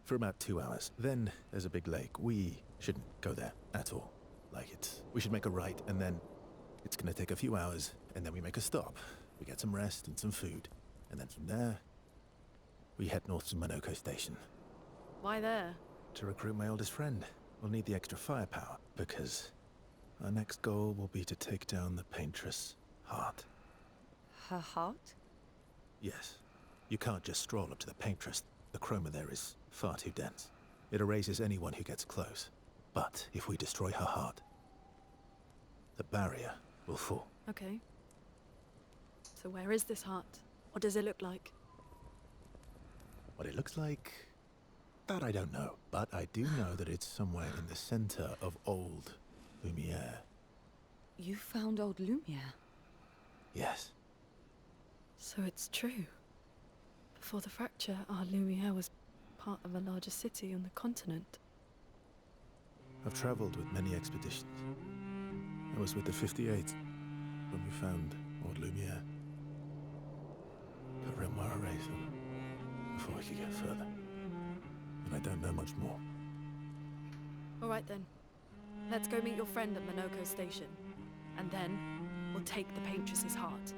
for about 2 hours. Then there's a big lake. We shouldn't go there at all. We should make a right, and then it's gonna take a few hours, and then we make a stop. We get some rest and some food, and then from there, we head north to Minoko Station. Why there? To recruit my oldest friend. We'll need the extra firepower, because our next goal will be to take down the paintress' heart. Her heart? Yes. You can't just stroll up to the paintress. The chroma there is far too dense. It erases anyone who gets close. But if we destroy her heart, the barrier will fall. Okay. So where is this heart? What does it look like? What it looks like, that I don't know. But I do know that it's somewhere in the center of old Lumiere. You found old Lumiere? Yes. So it's true. Before the fracture, our Lumiere was part of a larger city on the continent. I've traveled with many expeditions. I was with the 58th when we found old Lumiere. But Renoir erased them before we could get further. And I don't know much more. All right then. Let's go meet your friend at Minoko Station. And then, we'll take the paintress's heart.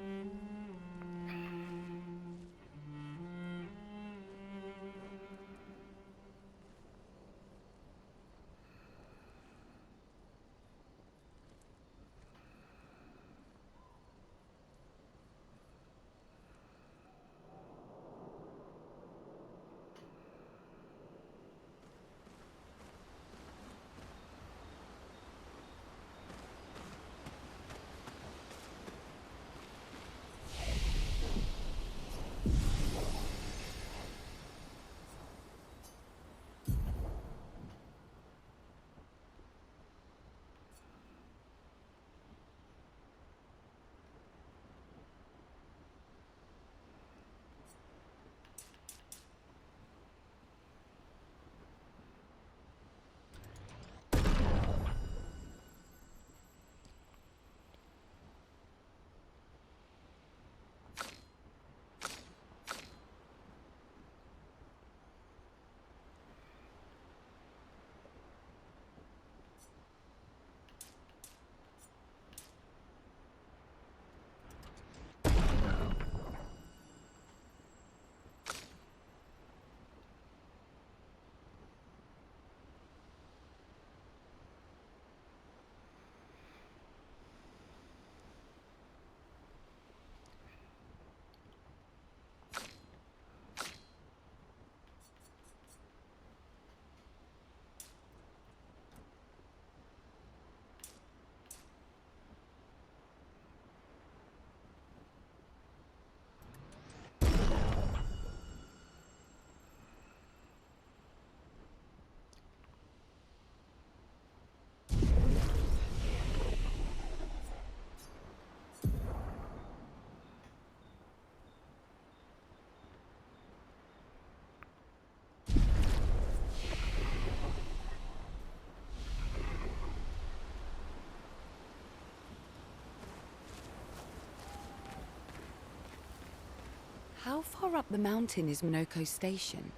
How far up the mountain is Minoko Station?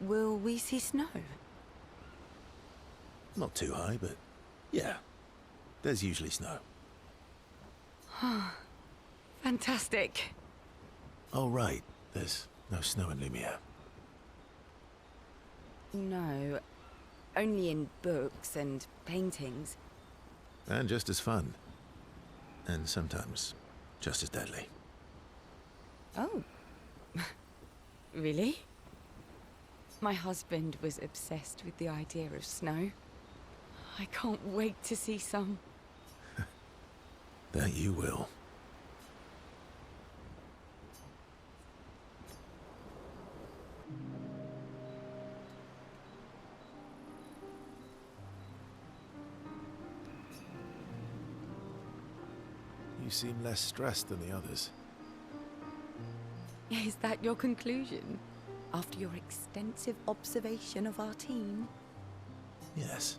Will we see snow? Not too high, but yeah. There's usually snow. Fantastic. Oh, right. There's no snow in Lumiere. No. Only in books and paintings. And just as fun. And sometimes just as deadly. Oh. Really? My husband was obsessed with the idea of snow. I can't wait to see some. That you will. You seem less stressed than the others. Is that your conclusion? After your extensive observation of our team? Yes.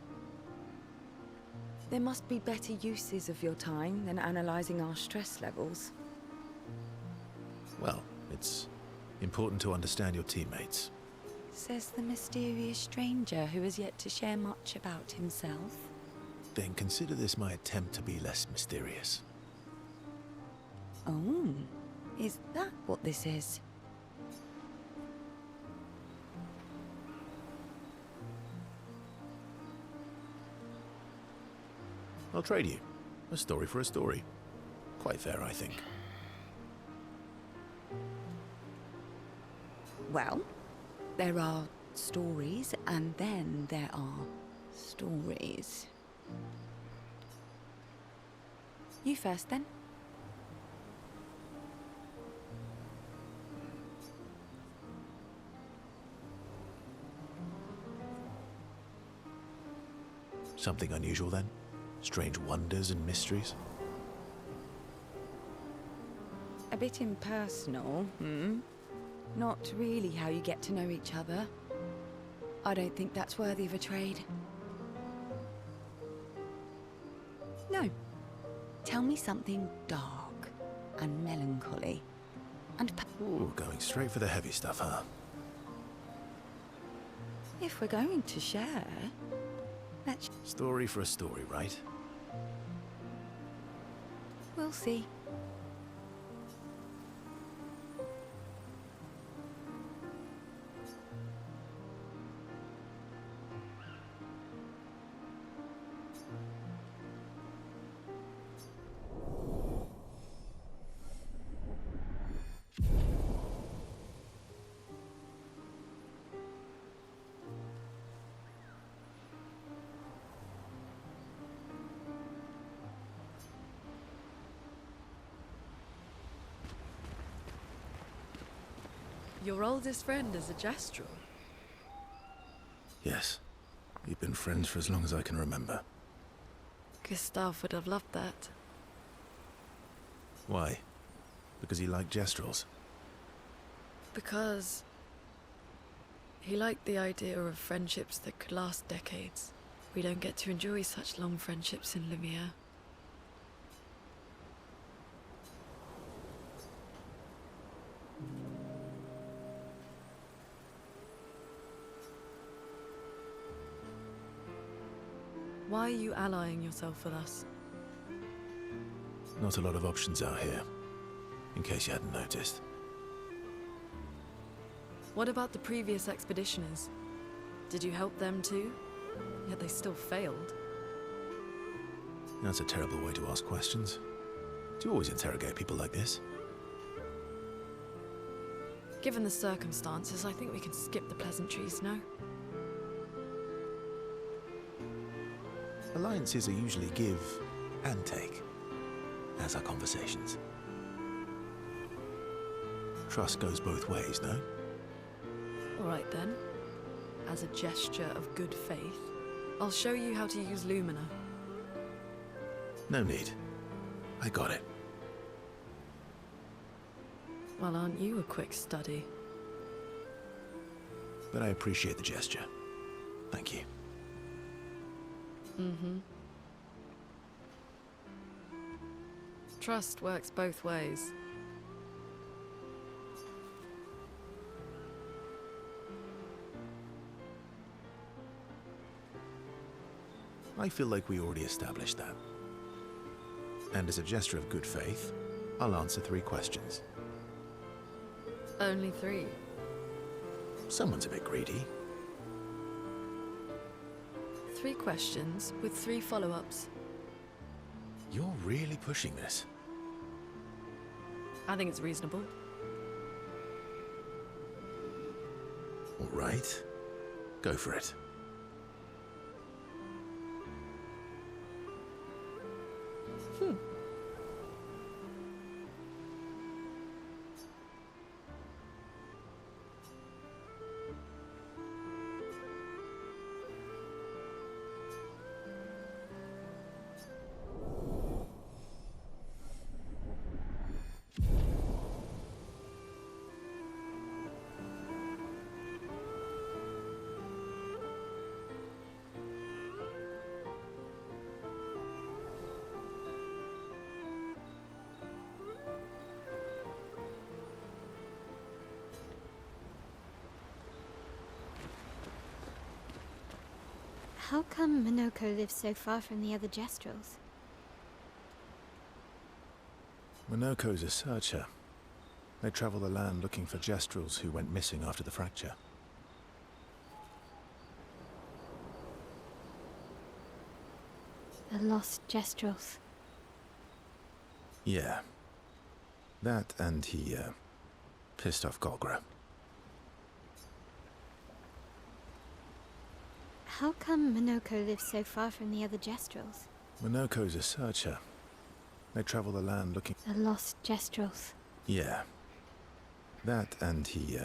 There must be better uses of your time than analyzing our stress levels. Well, it's important to understand your teammates. says the mysterious stranger who has yet to share much about himself. Then consider this my attempt to be less mysterious. Oh, is that what this is? I'll trade you. A story for a story. Quite fair, I think. Well, there are stories, and then there are stories. You first, then. Something unusual, then? Strange wonders and mysteries? A bit impersonal, Not really how you get to know each other. I don't think that's worthy of a trade. No. Tell me something dark and melancholy and... Ooh, going straight for the heavy stuff, huh? If we're going to share, let's... Story for a story, right? We'll see. Your oldest friend is a Gestrel. Yes. We've been friends for as long as I can remember. Gustav would have loved that. Why? Because he liked Gestrels? Because he liked the idea of friendships that could last decades. We don't get to enjoy such long friendships in Lumiere. Why are you allying yourself with us? Not a lot of options out here, in case you hadn't noticed. What about the previous expeditioners? Did you help them too? Yet they still failed. That's a terrible way to ask questions. Do you always interrogate people like this? Given the circumstances, I think we can skip the pleasantries, no? Alliances are usually give and take, as are conversations. Trust goes both ways, no? All right then. As a gesture of good faith, I'll show you how to use Lumina. No need. I got it. Well, aren't you a quick study? But I appreciate the gesture. Thank you. Trust works both ways. I feel like we already established that. And as a gesture of good faith, I'll answer 3 questions. Only 3. Someone's a bit greedy. 3 questions with 3 follow-ups. You're really pushing this. I think it's reasonable. All right. Go for it. How come Minoko lives so far from the other Jestrels? Minoko's a searcher. They travel the land looking for Jestrels who went missing after the fracture. The lost Jestrels. Yeah. That and he, pissed off Golgra. How come Minoko lives so far from the other Jestrels? Minoko's a searcher. They travel the land looking... The lost Jestrels. Yeah. That and he,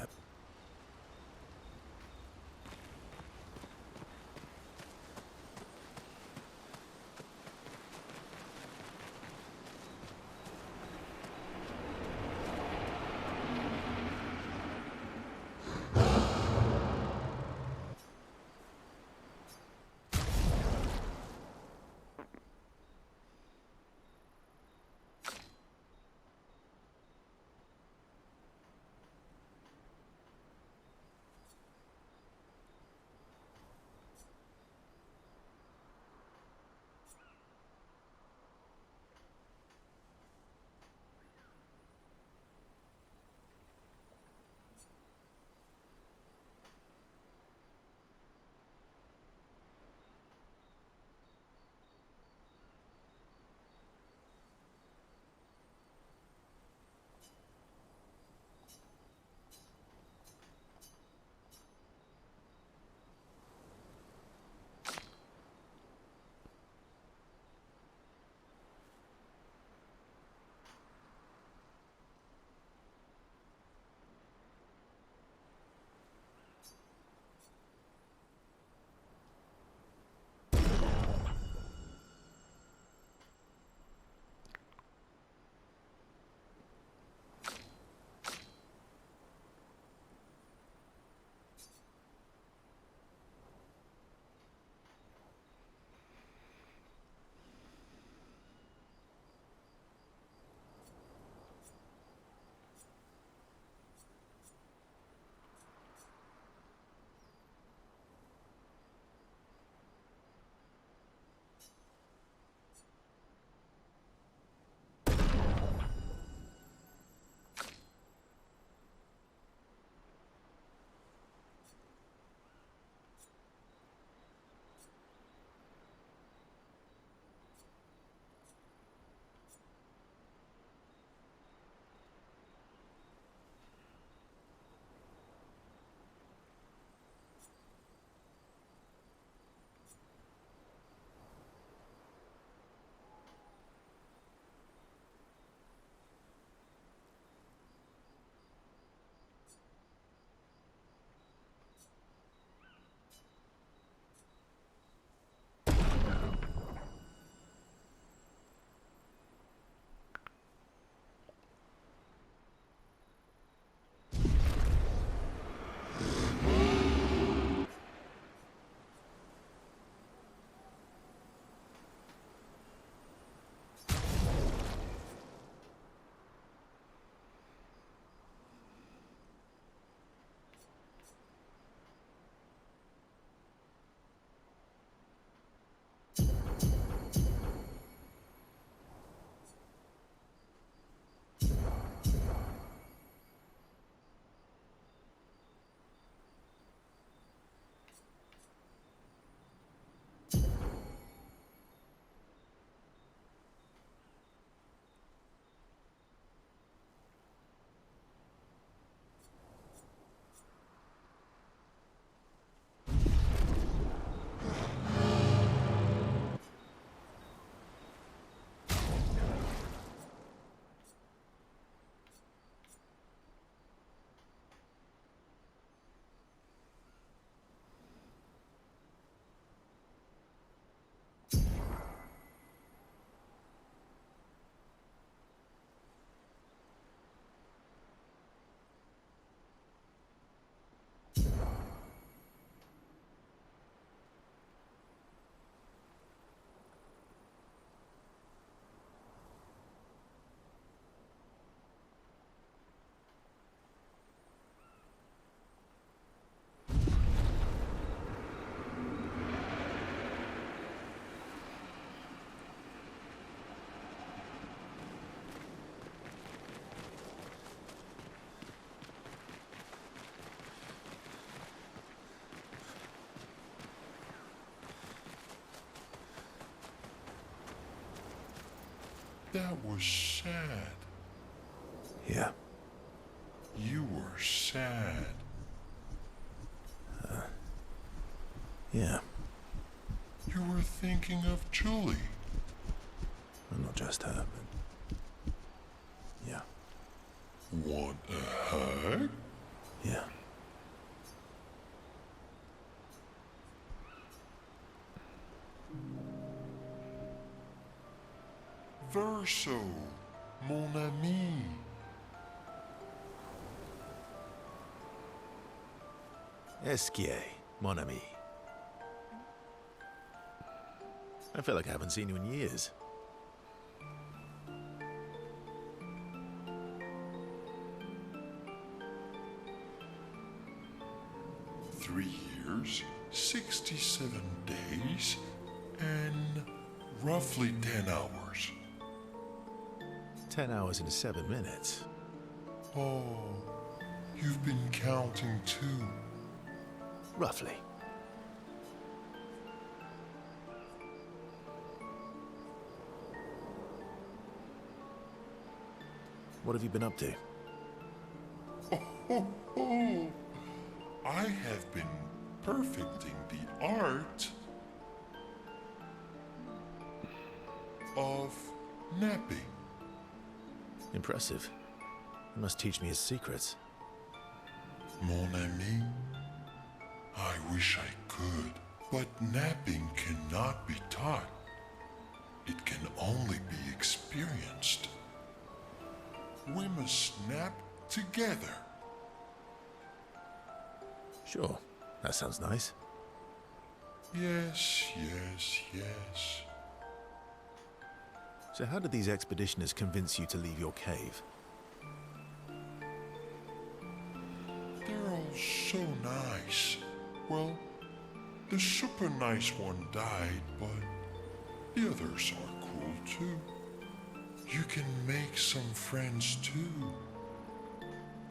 That was sad. Yeah. You were sad. Yeah. You were thinking of Julie. Well, not just her, but... Yeah. Want a hug? Yeah. Verso, mon ami. Esquier, mon ami. I feel like I haven't seen you in years. Years, 67 days, and roughly 10 hours. 10 hours and 7 minutes. Oh, you've been counting too. Roughly. What have you been up to? I have been perfecting the art of napping. Impressive. You must teach me his secrets. Mon ami, I wish I could, but napping cannot be taught. It can only be experienced. We must nap together. Sure, that sounds nice. Yes, yes, yes. So how did these expeditioners convince you to leave your cave? They're all so nice. Well, the super nice one died, but the others are cool too. You can make some friends too.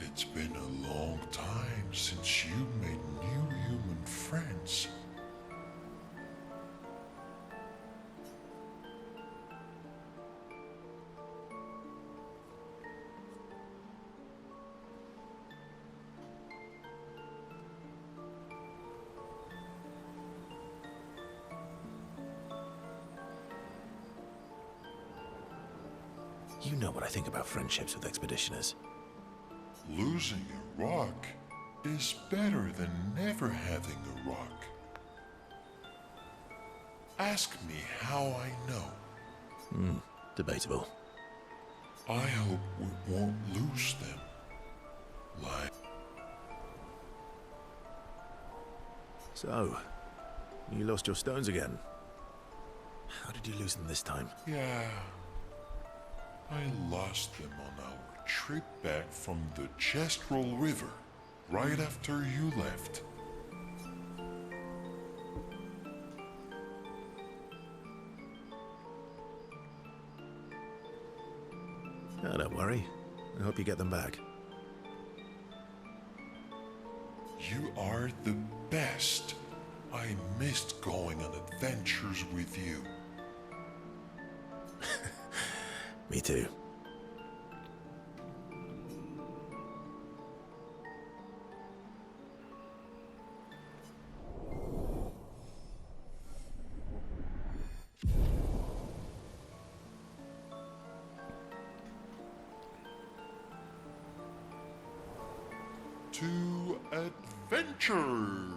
It's been a long time since you made new human friends. You know what I think about friendships with expeditioners. Losing a rock is better than never having a rock. Ask me how I know. Debatable. I hope we won't lose them. Like... So, you lost your stones again. How did you lose them this time? Yeah. I lost them on our trip back from the Chestrel River, right after you left. Oh, don't worry. I hope you get them back. You are the best. I missed going on adventures with you. Me too. To adventure!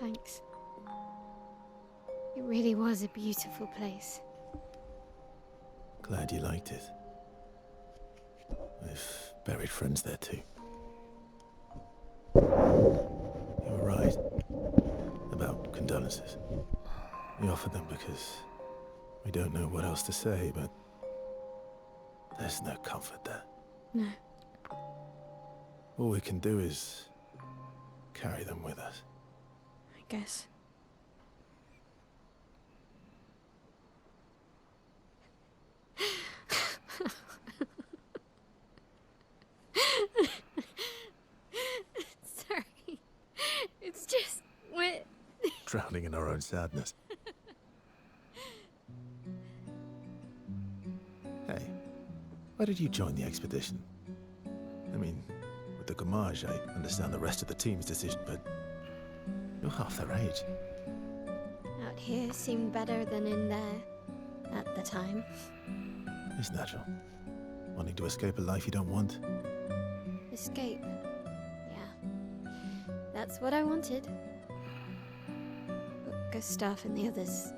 Thanks. It really was a beautiful place. Glad you liked it. I've buried friends there too. You were right about condolences. We offered them because we don't know what else to say, but there's no comfort there. No. All we can do is carry them with us. I guess. Sorry. It's just we're Drowning in our own sadness. Hey, why did you join the expedition? I mean, with the Gamage, I understand the rest of the team's decision, but you're half their age. out here seemed better than in there at the time. It's natural. Wanting to escape a life you don't want. Escape. Yeah. That's what I wanted. But Gustav and the others,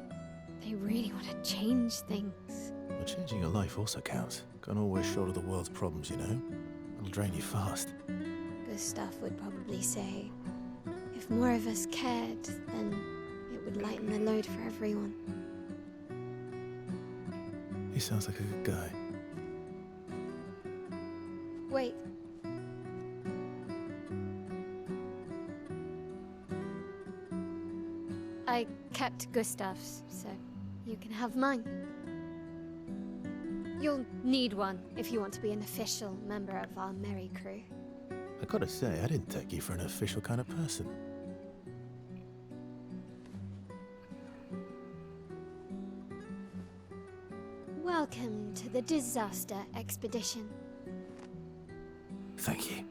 they really want to change things. But changing your life also counts. Can't always shoulder the world's problems, you know? It'll drain you fast. Gustav would probably say, if more of us cared, then it would lighten the load for everyone. He sounds like a good guy. Wait. I kept Gustav's, so you can have mine. You'll need one if you want to be an official member of our merry crew. I gotta say, I didn't take you for an official kind of person. Welcome to the disaster expedition. Thank you.